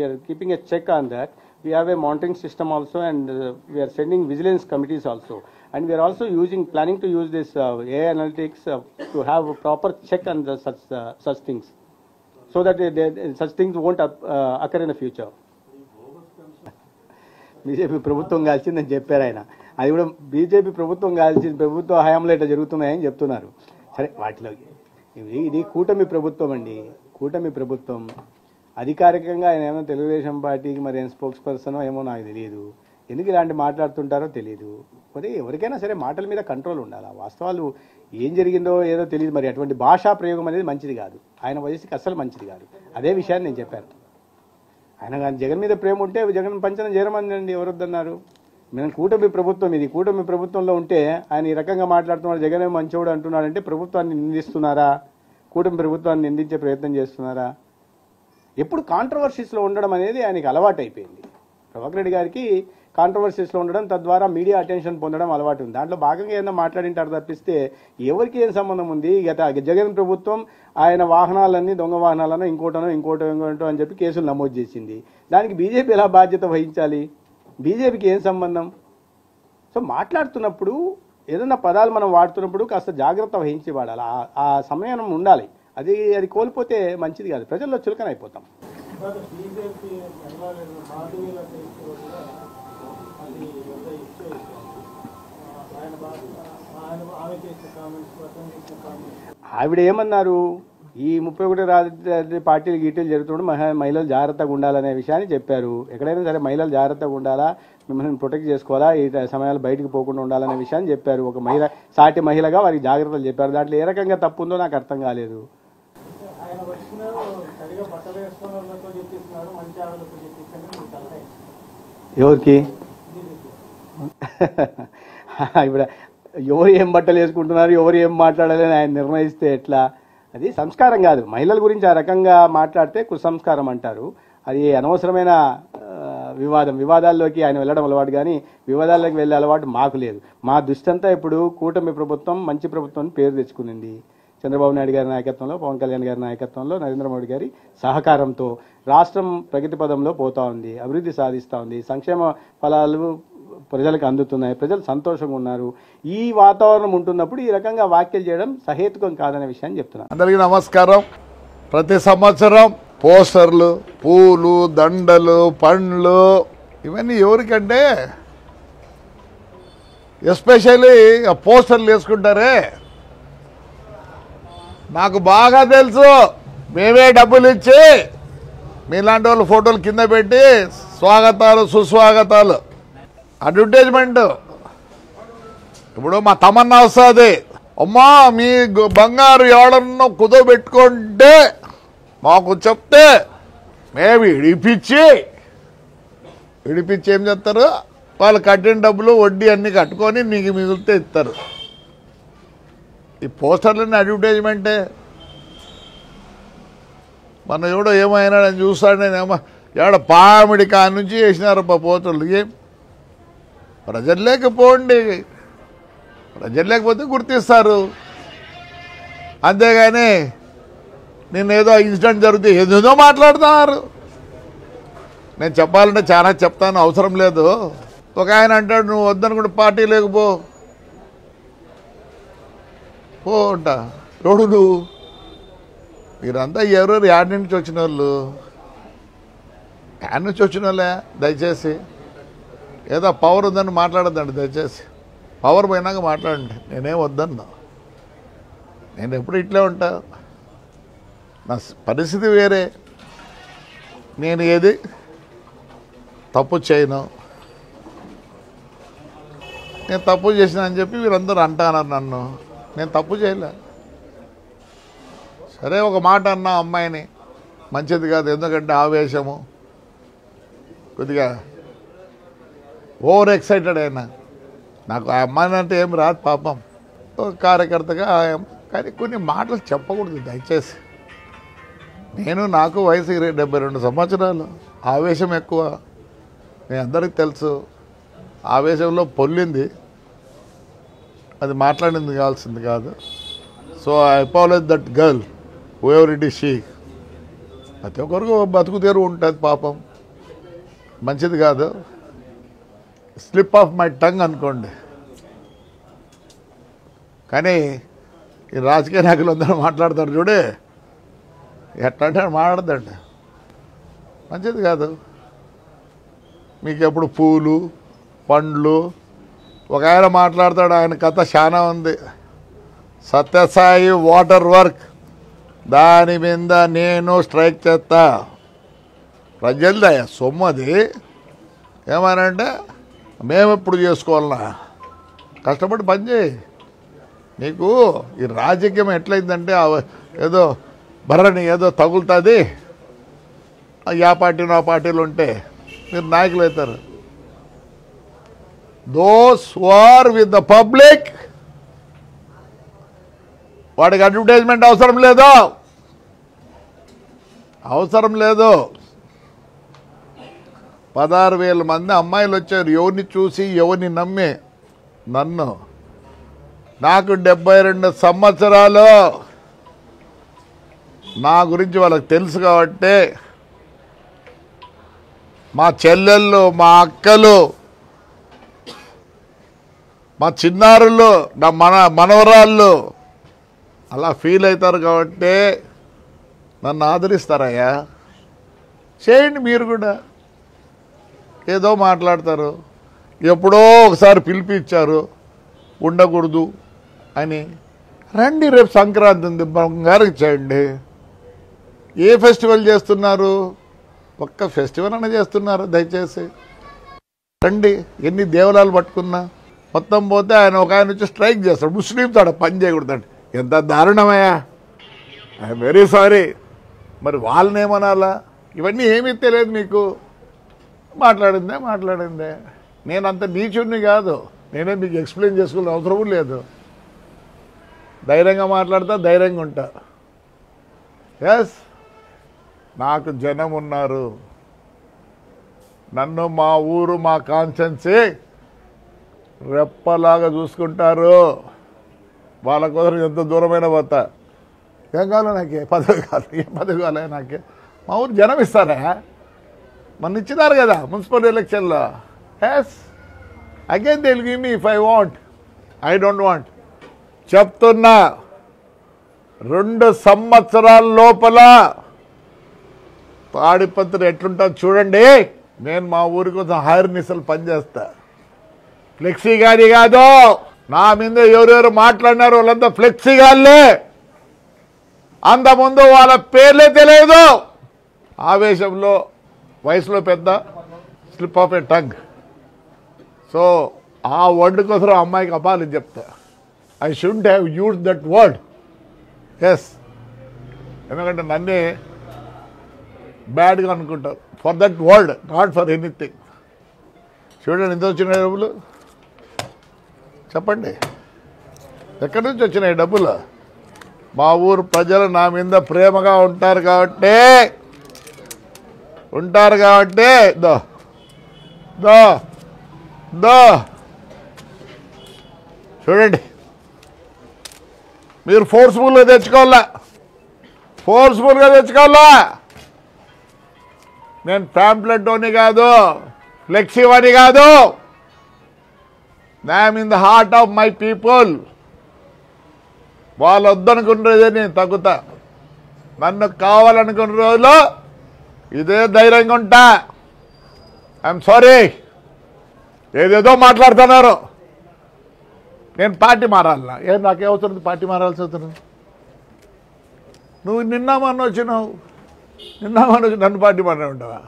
we are keeping a check on that. We have a monitoring system also, and we are sending vigilance committees also. And we are also planning to use this AI analytics to have a proper check on such things, so that such things won't occur in the future. BJP ప్రభుత్వం కాల్చిందని చెప్పారు ఆయన. అది కూడా BJP ప్రభుత్వం కాల్చింది, ప్రభుత్వ హయాంలో ఇట్లా జరుగుతున్నాయని చెప్తున్నారు. సరే, వాటిలో ఇది కూటమి ప్రభుత్వం అండి. కూటమి ప్రభుత్వం అధికారికంగా ఆయన ఏమో తెలుగుదేశం పార్టీకి మరి ఏం స్పోక్స్ పర్సనో ఏమో నాకు తెలియదు. ఎందుకు ఇలాంటి మాట్లాడుతుంటారో తెలియదు. మరి ఎవరికైనా సరే మాటల మీద కంట్రోల్ ఉండాలి. వాస్తవాలు ఏం జరిగిందో ఏదో తెలియదు. మరి అటువంటి భాషా ప్రయోగం అనేది మంచిది కాదు, ఆయన వయసుకి అస్సలు మంచిది కాదు. అదే విషయాన్ని నేను చెప్పాను. ఆయన కానీ జగన్ మీద ప్రేమ ఉంటే జగన్ పంచన చేరమనండి, ఎవరొద్దన్నారు. మేము కూటమి ప్రభుత్వం, ఇది కూటమి ప్రభుత్వంలో ఉంటే ఆయన ఈ రకంగా మాట్లాడుతున్నాడు, జగనే మంచోడు అంటున్నాడంటే ప్రభుత్వాన్ని నిందిస్తున్నారా? కూటమి ప్రభుత్వాన్ని నిందించే ప్రయత్నం చేస్తున్నారా? ఎప్పుడు కాంట్రవర్సీస్లో ఉండడం అనేది ఆయనకి అలవాటు అయిపోయింది. ప్రభాకర్ రెడ్డి గారికి కాంట్రవర్సీస్లో ఉండడం, తద్వారా మీడియా అటెన్షన్ పొందడం అలవాటు ఉంది. దాంట్లో భాగంగా ఏదైనా మాట్లాడింటారు తప్పిస్తే ఎవరికి ఏం సంబంధం ఉంది? జగన్ ప్రభుత్వం ఆయన వాహనాలన్నీ దొంగ వాహనాలను ఇంకోటో అని చెప్పి కేసులు నమోదు చేసింది. దానికి బీజేపీ ఎలా బాధ్యత వహించాలి? బీజేపీకి ఏం సంబంధం? సో మాట్లాడుతున్నప్పుడు ఏదైనా పదాలు మనం వాడుతున్నప్పుడు కాస్త జాగ్రత్త వహించి వాడాలి. ఆ సమయం ఉండాలి. అది కోల్పోతే మంచిది కాదు, ప్రజల్లో చులకన అయిపోతాం. ఆవిడ ఏమన్నారు? ఈ 31 రాజధాని పార్టీలు గీటీలు జరుగుతుంటే మహిళలు జాగ్రత్తగా ఉండాలనే విషయాన్ని చెప్పారు. ఎక్కడైనా సరే మహిళలు జాగ్రత్తగా ఉండాలా, మిమ్మల్ని ప్రొటెక్ట్ చేసుకోవాలా, ఈ సమయాలు బయటకు పోకుండా ఉండాలనే విషయాన్ని చెప్పారు. ఒక మహిళ, సాటి మహిళగా వారికి జాగ్రత్తలు చెప్పారు. దాంట్లో ఏ రకంగా తప్పు ఉందో నాకు అర్థం కాలేదు. ఎవరికి ఇప్పుడు ఎవరు ఏం బట్టలు వేసుకుంటున్నారు, ఎవరు ఏం మాట్లాడాలని ఆయన నిర్ణయిస్తే ఎట్లా? అది సంస్కారం కాదు. మహిళల గురించి ఆ రకంగా మాట్లాడితే కుసంస్కారం అంటారు. అది అనవసరమైన వివాదాల్లోకి ఆయన వెళ్ళడం అలవాటు, కానీ వివాదాల్లోకి వెళ్ళే అలవాటు మాకు లేదు. మా దృష్టంతా ఇప్పుడు కూటమి ప్రభుత్వం మంచి ప్రభుత్వం పేరు తెచ్చుకునింది. చంద్రబాబు నాయుడు గారి నాయకత్వంలో, పవన్ కళ్యాణ్ గారి నాయకత్వంలో, నరేంద్ర మోడీ గారి సహకారంతో రాష్ట్రం ప్రగతి పదంలో పోతా ఉంది, అభివృద్ధి సాధిస్తూ ఉంది, సంక్షేమ ఫలాలు ప్రజలకు అందుతున్నాయి, ప్రజలు సంతోషంగా ఉన్నారు. ఈ వాతావరణం ఉంటున్నప్పుడు ఈ రకంగా వ్యాఖ్యలు చేయడం సహేతుకం కాదనే విషయాన్ని చెప్తున్నాను. అందరికీ నమస్కారం. ప్రతి సంవత్సరం పోస్టర్లు, పూలు, దండలు, పండ్లు ఇవన్నీ ఎవరికంటే ఎస్పెషల్లీ పోస్టర్లు వేసుకుంటారే, నాకు బాగా తెలుసు. మేమే డబ్బులు ఇచ్చి మీలాంటి వాళ్ళు ఫోటోలు కింద పెట్టి స్వాగతాలు సుస్వాగతాలు అడ్వర్టైజ్మెంట్. ఇప్పుడు మా తమన్నా వస్తుంది, అమ్మా మీ బంగారు ఎవడన్నా కుదోబెట్టుకుంటే మాకు చెప్తే మేము ఇడిపించి ఏం చేస్తారు, వాళ్ళు కట్టిన డబ్బులు వడ్డీ అన్నీ కట్టుకొని నీకు మిగిలితే ఇస్తారు. ఈ పోస్టర్లన్నీ అడ్వర్టైజ్మెంటే. మన ఎవడో ఏమైనా చూస్తాడు, నేనేమో ఎవడ పామిడి కాని నుంచి వేసినారు పోస్టర్లు. ఏం ప్రజలు లేకపోండి, ప్రజలు లేకపోతే గుర్తిస్తారు. అంతేగాని నేను ఏదో ఇన్సిడెంట్ జరిగితే ఏదేదో మాట్లాడుతున్నారు. నేను చెప్పాలంటే చాలా చెప్తాను, అవసరం లేదు. ఒక ఆయన అంటాడు, నువ్వు వద్దనుకుంటే పార్టీ లేకపో అంట. ఎవడు నువ్వు? మీరంతా ఎవరెవరు యాడ్ నుంచి వచ్చిన వాళ్ళు, యాడ్ నుంచి వచ్చిన వాళ్ళే. దయచేసి ఏదో పవర్ ఉందని మాట్లాడద్దండి, దయచేసి. పవర్ పోయినాక మాట్లాడండి, నేనేం వద్దన్నా. నేను ఎప్పుడు ఇట్లే ఉంటా, నా పరిస్థితి వేరే. నేను ఏది తప్పు చేయను, నేను తప్పు చేసిన అని చెప్పి వీరందరూ అంటున్నారు నన్ను. నేను తప్పు చేయలే. సరే ఒక మాట అన్నా అమ్మాయిని, మంచిది కాదు, ఎందుకంటే ఆవేశము, కొద్దిగా ఓవర్ ఎక్సైటెడ్ అయినా. నాకు ఆ అమ్మాయిని అంటే ఏం రాదు పాపం, కార్యకర్తగా. కానీ కొన్ని మాటలు చెప్పకూడదు దయచేసి. నాకు వయసు 72 సంవత్సరాలు, ఆవేశం ఎక్కువ, మీ అందరికీ తెలుసు. ఆవేశంలో పొల్లింది, అది మాట్లాడింది కావాల్సింది కాదు. So I apologize that girl, whoever it is she. ప్రతి ఒక్కరికి బతుకు తెరువు ఉంటుంది పాపం. మంచిది కాదు, స్లిప్ ఆఫ్ మై టంగ్ అనుకోండి. కానీ ఈ రాజకీయ నాయకులు అందరూ మాట్లాడతారు చూడే, ఎట్లా అంటే మాట్లాడదండి, మంచిది కాదు. మీకు ఎప్పుడు పూలు పండ్లు, ఒక ఆయన మాట్లాడతాడు, ఆయన కథ చాలా ఉంది. సత్యసాయి వాటర్ వర్క్, దాని మీద నేను స్ట్రైక్ చేస్తా. ప్రజలదయ్యా సొమ్ము అది. ఏమనంటే మేము ఎప్పుడు చేసుకోవాలన్నా, కష్టపడి పని చేయి. నీకు ఈ రాజకీయం ఎట్లయిందంటే ఏదో బర్రని ఏదో తగులుతుంది, ఆ పార్టీలో ఆ పార్టీలు ఉంటే మీరు నాయకులు అవుతారు. Those who are with the public, వాడికి అడ్వర్టైజ్మెంట్ అవసరం లేదు, అవసరం లేదు. 16,000 మంది అమ్మాయిలు వచ్చారు, ఎవరిని చూసి ఎవరిని నమ్మి. నన్ను, నాకు 72 సంవత్సరాలు, నా గురించి వాళ్ళకి తెలుసు కాబట్టి మా చెల్లెళ్ళు, మా అక్కలు, మా చిన్నారులు, నా మనవరాళ్ళు అలా ఫీల్ అవుతారు కాబట్టి నన్ను ఆదరిస్తారయ్యా. చేయండి మీరు కూడా. ఏదో మాట్లాడతారు, ఎప్పుడో ఒకసారి పిలిపించారు ఉండకూడదు అని. రండి, రేపు సంక్రాంతి ఉంది, బంగారం చేయండి. ఏ ఫెస్టివల్ చేస్తున్నారు? ఒక్క ఫెస్టివల్ అన్న చేస్తున్నారు? దయచేసి రండి. ఎన్ని దేవాలయాలు పట్టుకున్నా మొత్తం పోతే ఆయన ఒక ఆయన వచ్చి స్ట్రైక్ చేస్తాడు, ముస్లింస్ ఆడ పని చేయకూడదండి. ఎంత దారుణమయ్యా, ఐఎమ్ వెరీ సారీ. మరి వాళ్ళని ఏమనాలా? ఇవన్నీ ఏమీ తెలియదు మీకు. మాట్లాడిందే. నేను అంత నీచుడిని కాదు, నేనే మీకు ఎక్స్ప్లెయిన్ చేసుకునే అవసరం లేదు. ధైర్యంగా మాట్లాడతా, ధైర్యంగా ఉంటా. ఎస్, నాకు జనం ఉన్నారు. నన్ను, మా ఊరు, మా కాన్స్టెన్సీ రెప్పలాగా చూసుకుంటారు. వాళ్ళ కోసం ఎంత దూరమైన పోతా. ఏం కావాలి నాకే? పదవి కావాలి. ఏం పదవి కావాలి నాకే? మా ఊరు జనం ఇస్తారా? మన ఇచ్చినారు కదా మున్సిపల్ ఎలక్షన్లో. Yes, again they will give me if I want. I don't want. చెప్తున్నా, 2 సంవత్సరాల లోపల తాడిపత్రి ఎట్లుంటుంది చూడండి. నేను మా ఊరి కోసం హైర్నిసలు పనిచేస్తా. ఫ్లెక్సీ గాని కాదు. నా మీద ఎవరెవరు మాట్లాడినారు వాళ్ళంతా ఫ్లెక్సీ గాళ్ళే. అంతకుముందు వాళ్ళ పేర్లే తెలియదు. ఆవేశంలో, వయసులో పెద్ద, slip of a tongue. So ఆ వర్డ్ కోసం అమ్మాయికి అపాలి చెప్తా. I should have use that word. Yes, ఎందుకంటే నన్నే బ్యాడ్గా అనుకుంటారు for that word, not for anything. చూడండి, ఎంత వచ్చినాయి డబ్బులు చెప్పండి. ఎక్కడి నుంచి వచ్చినాయి డబ్బులు? మా ఊరు ప్రజలు నా మీద ప్రేమగా ఉంటారు కాబట్టి దో దో దో చూడండి. మీరు ఫోర్స్ఫుల్గా తెచ్చుకోవాలా. నేను ప్యాంప్లెట్ అని కాదు, ఫ్లెక్సీ అని కాదు. I'm in the heart of my people. వాళ్ళు వద్దనుకున్నదే నేను తగ్గుతా. నన్ను కావాలనుకున్న రోజులో ఇదే ధైర్యంగా ఉంటా. ఐఎమ్ సారీ, ఏదేదో మాట్లాడుతున్నారు. నేను పార్టీ మారాలనా? నాకే అవసరం పార్టీ మారాల్సి అవుతుంది? నువ్వు నిన్న మొన్న వచ్చినావు, నన్ను పార్టీ మారే ఉంటావా?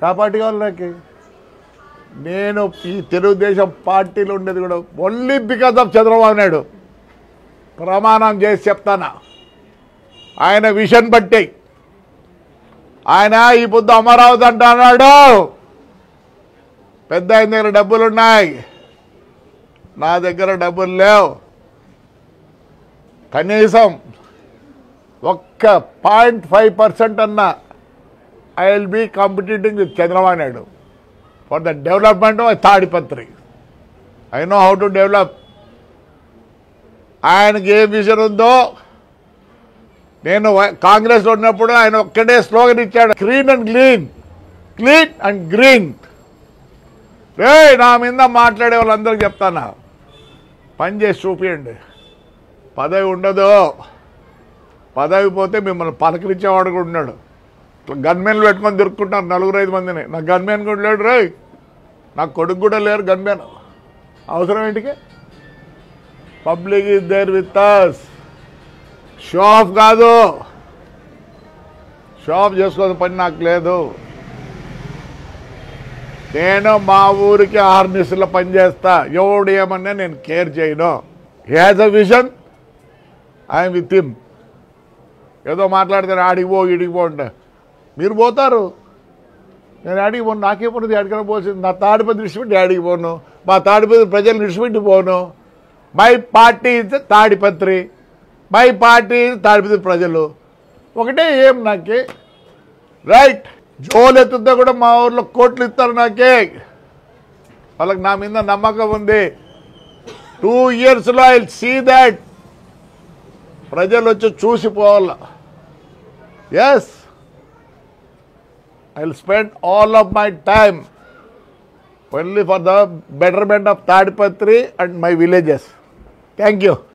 ఆ పార్టీ కావాలి నాకు. నేను ఈ తెలుగుదేశం పార్టీలో ఉండేది కూడా only because of Chandrababu Naidu. ప్రమాణం చేసి చెప్తానా, ఆయన విషన్ బట్టి. ఆయన ఈ పొద్దు అమరావతి అంటున్నాడు. పెద్ద ఆయన దగ్గర డబ్బులున్నాయి, నా దగ్గర డబ్బులు లేవు. కనీసం ఒక్క 0.5% అన్నా I will be competing with Chandrababu Naidu for the development of Tadipatri. I know how to develop. ఆయనకి ఏ విజన్ ఉందో, నేను కాంగ్రెస్లో ఉన్నప్పుడు ఆయన ఒక్కటే స్లోగన్ ఇచ్చాడు, clean and clean. Clean and green. రే నా మీద మాట్లాడే వాళ్ళందరికీ చెప్తానా, పని చేసి చూపించండి. పదవి ఉండదు, పదవి పోతే మిమ్మల్ని పలకరించేవాడు కూడా ఉన్నాడు. గన్మెన్లు పెట్టుకొని దొరుకుతుంటారు 4-5 మందిని. నాకు గన్మెన్ కూడా లేడు రే, నాకు కొడుకు కూడా లేరు గన్మెన్. అవసరం ఏంటికి? Public is there with us. Show off కాదు, షో ఆఫ్ చేసుకోవాల్సిన పని నాకు లేదు. నేను మా ఊరికి 6 నిమిషాల్లో పని చేస్తా. ఎవడు ఏమన్నా నేను కేర్ చేయను. He has a vision, I'm with him. ఏదో మాట్లాడితే ఆడికి పో ఈడికి పో అంటే మీరు పోతారు, నేను ఆడికి పోను. నాకేమన్నది ఆడికైనా పోసింది. నా తాడిపత్రి విడిచిపెట్టి ఆడికి పోను, మా తాడిపత్రి ప్రజలు విడిచిపెట్టి పోను. My party is Tadipatri, my party is Tadipatri ప్రజలు ఒకటే. ఏం నాకే రైట్. జోలు ఎత్తుతా కూడా మా ఊర్లో కోట్లు ఇస్తారు నాకే. వాళ్ళకి నా మీద నమ్మకం ఉంది. 2 yearsలో ఐ విల్ సీ దాట్. ప్రజలు వచ్చి చూసిపోవాల. Yes, I will spend all of my time only for the betterment of Tadipatri and my villages. Thank you.